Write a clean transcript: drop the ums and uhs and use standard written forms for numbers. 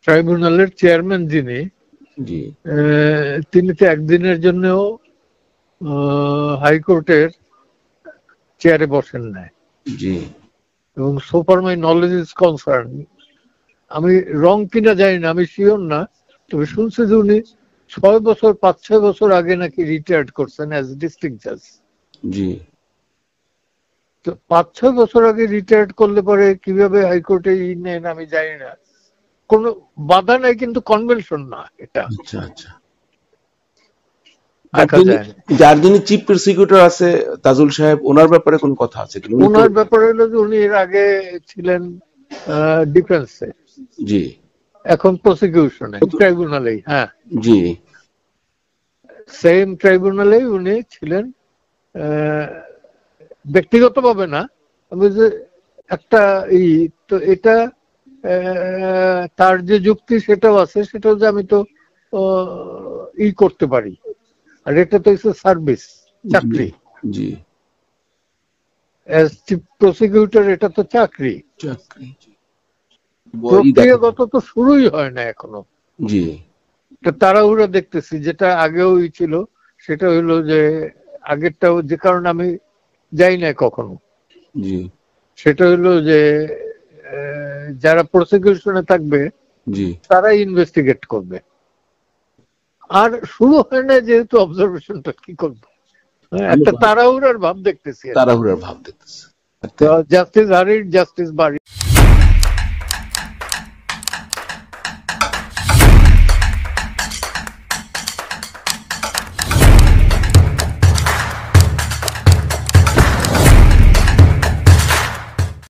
ট্রাইব্যুনালের চেয়ারম্যান যিনি, তিনি তো একদিনের জন্যও হাইকোর্টের চেয়ারে বসেন নাই। এবং so far my knowledge is concern, আমি রং কিনা জানি না, আমি শিওর না, তবে শুনছি যে উনি 5-6 বছর আগে নাকি রিটায়ার্ড করছেন অ্যাজ ডিস্ট্রিক্ট জাজ। তো 5-6 বছর আগে রিটায়ার্ড করলে পরে কিভাবে হাইকোর্টে নেন আমি জানি না। কোনো বাধা নাই, কিন্তু কনভেনশন না এটা। যার যিনি চিফ প্রসিকিউটর আছে তাজুল সাহেব, ওনার ব্যাপারে কোন কথা আছে? ওনার ব্যাপারে হলো যে উনি এর আগে ছিলেন ডিফেন্সে, এখন প্রসিকিউশনে, ট্রাইব্যুনালেই। হ্যাঁ, সেম ট্রাইব্যুনালেই উনি ছিলেন, ব্যক্তিগতভাবে না। আমি যে একটা তো এটা তার যে যুক্তি সেটাও আছে, সেটাও যে আমি তো করতে পারি, আর এটা তো সার্ভিস, চাকরি। অ্যাজ চিফ প্রসিকিউটর এটা তো চাকরি, প্রক্রিয়াগত তো শুরুই হয় না এখনো। তাড়াহুড়া দেখতেছি, যেটা আগেও ছিল সেটা হইলো যে আগেরটাও, যে কারণে আমি যাই না কখনো, সেটা হইলো যে যারা প্রসিকিউশনে থাকবে তারাই ইনভেস্টিগেট করবে, আর শুরু হয় না যেহেতু অবজারভেশনটা কি করবো, একটা তাড়াহুড়ার ভাব দেখতেছি। জাস্টিস হারির, জাস্টিস বাড়ি।